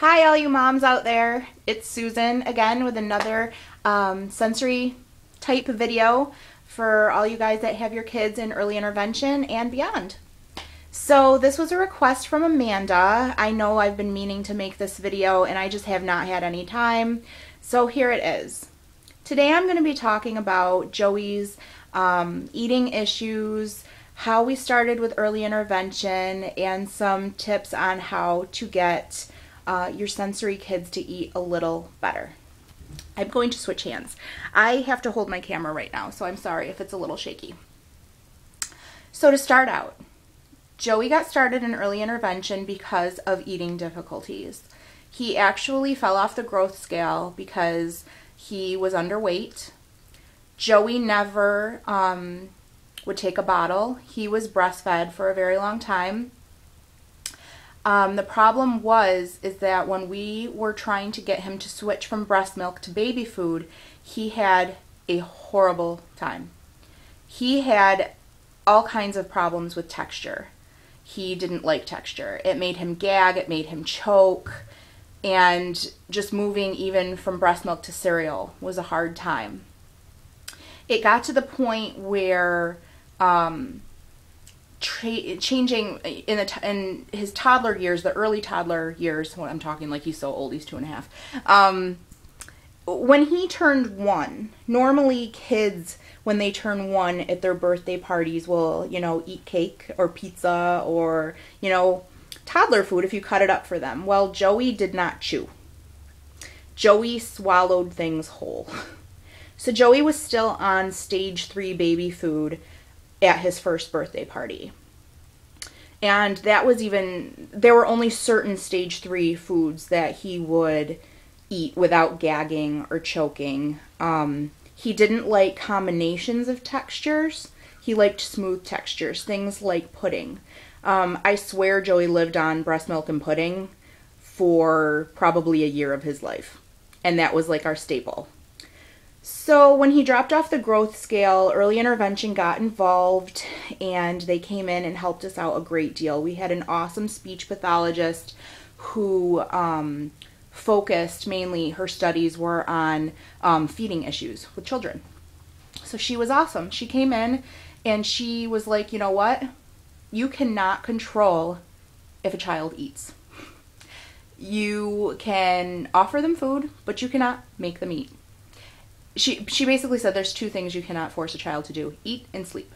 Hi, all you moms out there. It's Susan again with another sensory type video for all you guys that have your kids in early intervention and beyond. So this was a request from Amanda. I know I've been meaning to make this video and I just have not had any time. So here it is. Today I'm going to be talking about Joey's eating issues, how we started with early intervention, and some tips on how to get your sensory kids to eat a little better. I'm going to switch hands. I have to hold my camera right now, so I'm sorry if it's a little shaky. So to start out, Joey got started in early intervention because of eating difficulties. He actually fell off the growth scale because he was underweight. Joey never would take a bottle. He was breastfed for a very long time. The problem is that when we were trying to get him to switch from breast milk to baby food, he had a horrible time. He had all kinds of problems with texture. He didn't like texture. It made him gag, it made him choke, and just moving even from breast milk to cereal was a hard time. It got to the point where changing in his toddler years, the early toddler years, well, I'm talking like he's so old, he's 2.5. When he turned 1, normally kids, when they turn 1 at their birthday parties, will, eat cake or pizza or, toddler food if you cut it up for them. Well, Joey did not chew. Joey swallowed things whole. So Joey was still on stage 3 baby food at his first birthday party. And that was there were only certain stage 3 foods that he would eat without gagging or choking. He didn't like combinations of textures. He liked smooth textures, things like pudding. I swear Joey lived on breast milk and pudding for probably a year of his life. And that was like our staple. So when he dropped off the growth scale, early intervention got involved and they came in and helped us out a great deal. We had an awesome speech pathologist who focused mainly, her studies were on feeding issues with children. So she was awesome. She came in and she was like, you know what? You cannot control if a child eats. You can offer them food, but you cannot make them eat. She basically said there's 2 things you cannot force a child to do: eat and sleep.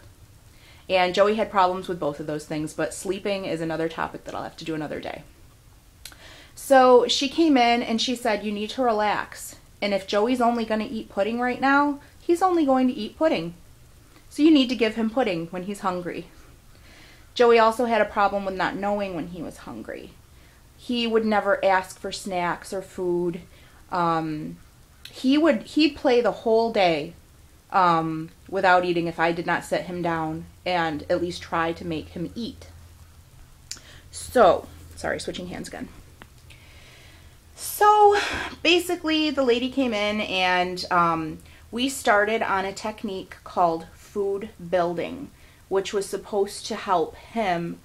And Joey had problems with both of those things, but sleeping is another topic that I'll have to do another day. So she came in and she said, you need to relax. And if Joey's only going to eat pudding right now, he's only going to eat pudding. So you need to give him pudding when he's hungry. Joey also had a problem with not knowing when he was hungry. He would never ask for snacks or food. He'd play the whole day without eating if I did not sit him down and at least try to make him eat. So, sorry, switching hands again. So basically the lady came in and we started on a technique called food building, which was supposed to help him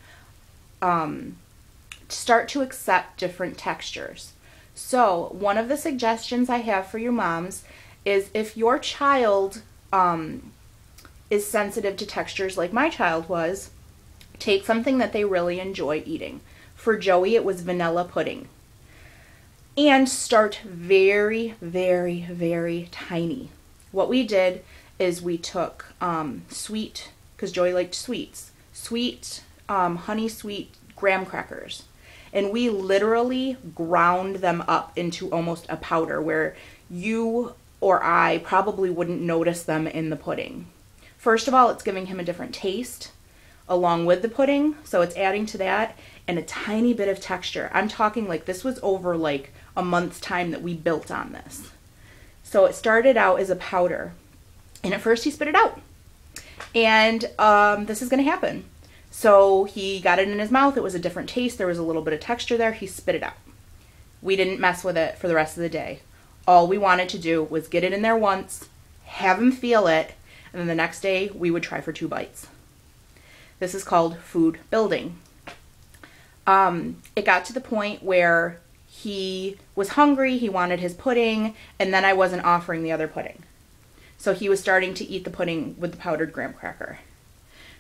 start to accept different textures. So one of the suggestions I have for you moms is if your child is sensitive to textures like my child was, take something that they really enjoy eating. For Joey, it was vanilla pudding. And start very, very, very tiny. What we did is we took sweet, because Joey liked sweets, sweet, honey sweet graham crackers. And we literally ground them up into almost a powder where you or I probably wouldn't notice them in the pudding. First of all, it's giving him a different taste along with the pudding, so it's adding to that, and a tiny bit of texture. I'm talking like this was over like a month's time that we built on this. So it started out as a powder, and at first he spit it out. And this is going to happen. So he got it in his mouth. It was a different taste. There was a little bit of texture there. He spit it out. We didn't mess with it for the rest of the day. All we wanted to do was get it in there once, have him feel it, and then the next day we would try for 2 bites. This is called food building. It got to the point where he was hungry, he wanted his pudding, and then I wasn't offering the other pudding. So he was starting to eat the pudding with the powdered graham cracker.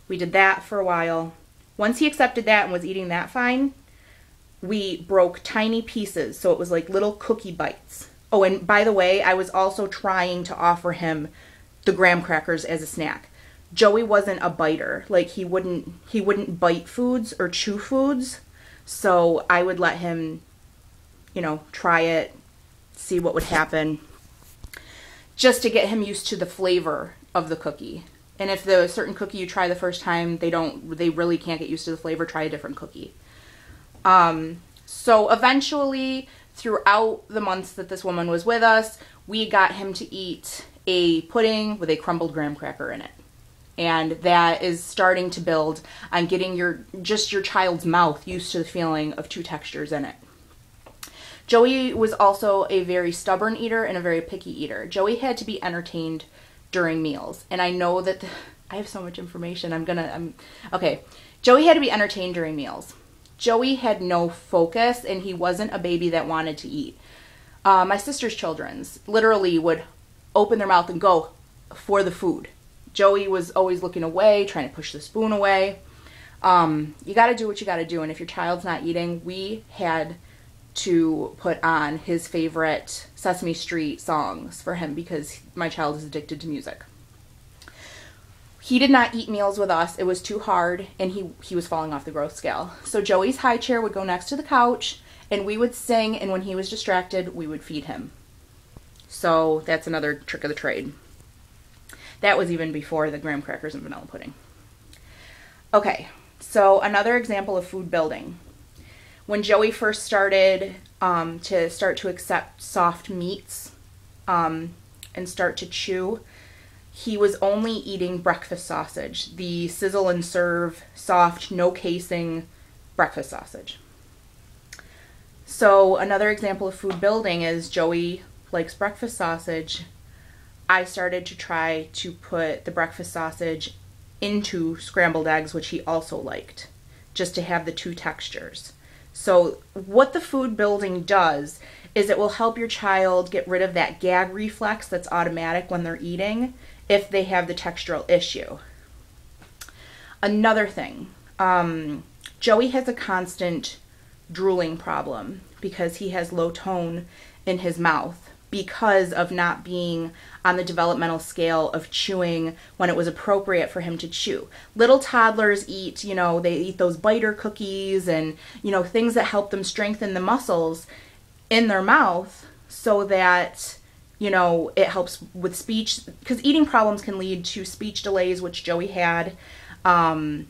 We did that for a while. Once he accepted that and was eating that fine, we broke tiny pieces, so it was like little cookie bites. Oh, and by the way, I was also trying to offer him the graham crackers as a snack. Joey wasn't a biter. Like, he wouldn't bite foods or chew foods. So I would let him, try it, see what would happen, just to get him used to the flavor of the cookie. And if the certain cookie you try the first time, they really can't get used to the flavor, try a different cookie. So eventually, throughout the months that this woman was with us, we got him to eat a pudding with a crumbled graham cracker in it. And that is starting to build on getting your child's mouth used to the feeling of two textures in it. Joey was also a very stubborn eater and a very picky eater. Joey had to be entertained during meals. And I know that I have so much information. Okay. Joey had to be entertained during meals. Joey had no focus, and he wasn't a baby that wanted to eat. My sister's children's literally would open their mouth and go for the food. Joey was always looking away, trying to push the spoon away. You got to do what you got to do. And if your child's not eating, we had to put on his favorite Sesame Street songs for him because my child is addicted to music. He did not eat meals with us. It was too hard, and he was falling off the growth scale. So Joey's high chair would go next to the couch, and we would sing, and when he was distracted, we would feed him. So that's another trick of the trade. That was even before the graham crackers and vanilla pudding. Okay, so another example of food building. When Joey first started to accept soft meats and start to chew, he was only eating breakfast sausage, the sizzle and serve, soft, no casing breakfast sausage. So another example of food building is Joey likes breakfast sausage. I started to try to put the breakfast sausage into scrambled eggs, which he also liked, just to have the two textures. So what the food building does is it will help your child get rid of that gag reflex that's automatic when they're eating if they have the textural issue. Another thing, Joey has a constant drooling problem because he has low tone in his mouth because of not being on the developmental scale of chewing when it was appropriate for him to chew. Little toddlers eat, they eat those biter cookies and, things that help them strengthen the muscles in their mouth so that, it helps with speech, because eating problems can lead to speech delays, which Joey had, and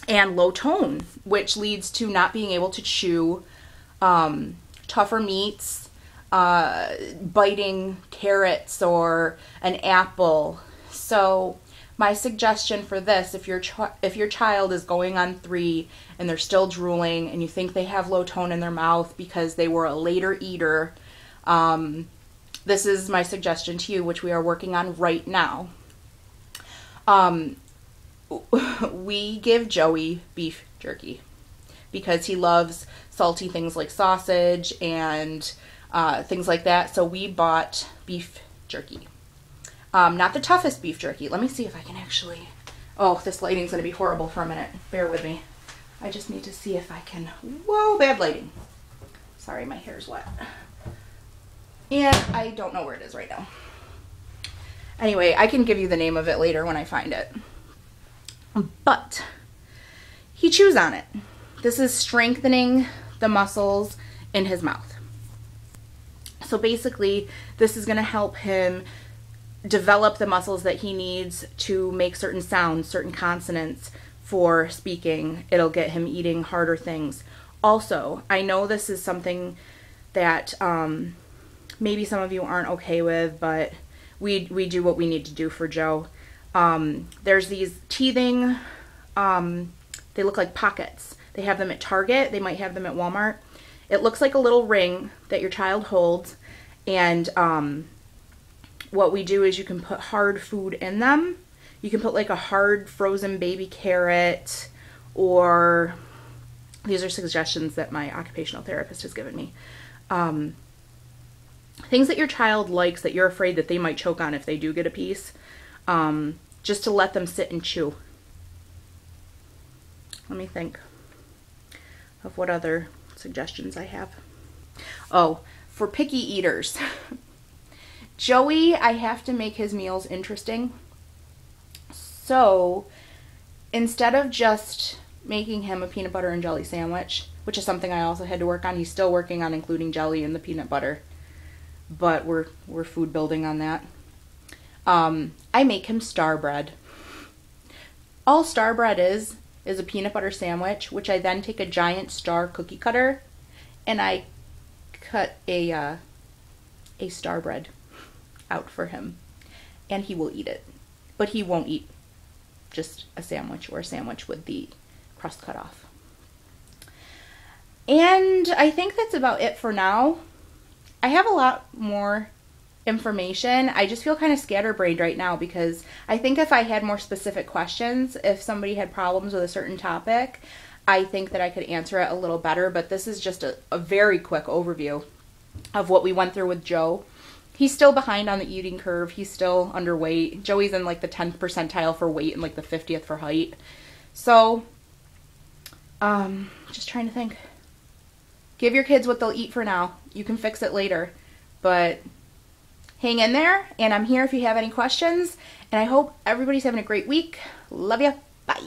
low tone, which leads to not being able to chew tougher meats, biting carrots or an apple. So my suggestion for this, if your child is going on 3 and they're still drooling and you think they have low tone in their mouth because they were a later eater, this is my suggestion to you, which we are working on right now. We give Joey beef jerky because he loves salty things like sausage and things like that. So we bought beef jerky. Not the toughest beef jerky. Let me see if I can actually... Oh, this lighting's going to be horrible for a minute. Bear with me. I just need to see if I can... Whoa, bad lighting. Sorry, my hair's wet. And I don't know where it is right now. Anyway, I can give you the name of it later when I find it. But he chews on it. This is strengthening the muscles in his mouth. So basically, this is going to help him develop the muscles that he needs to make certain sounds, certain consonants for speaking. It'll get him eating harder things. Also, I know this is something that maybe some of you aren't okay with, but we do what we need to do for Joe. There's these teething, they look like pockets. They have them at Target. They might have them at Walmart. It looks like a little ring that your child holds, and what we do is you can put hard food in them. You can put like a hard frozen baby carrot, or these are suggestions that my occupational therapist has given me. things that your child likes that you're afraid that they might choke on if they do get a piece, just to let them sit and chew. Let me think of what other suggestions I have. Oh, for picky eaters. Joey, I have to make his meals interesting. So instead of just making him a peanut butter and jelly sandwich, which is something I also had to work on, he's still working on including jelly in the peanut butter, but we're food building on that. I make him star bread. All star bread is a peanut butter sandwich, which I then take a giant star cookie cutter and I cut a star bread out for him, and he will eat it. But he won't eat just a sandwich or a sandwich with the crust cut off. And I think that's about it for now. I have a lot more information. I just feel kind of scatterbrained right now because I think if I had more specific questions, if somebody had problems with a certain topic, I think that I could answer it a little better. But this is just a very quick overview of what we went through with Joe. He's still behind on the eating curve. He's still underweight. Joey's in like the 10th percentile for weight and like the 50th for height. So, just trying to think. Give your kids what they'll eat for now. You can fix it later. But hang in there, and I'm here if you have any questions. And I hope everybody's having a great week. Love ya. Bye.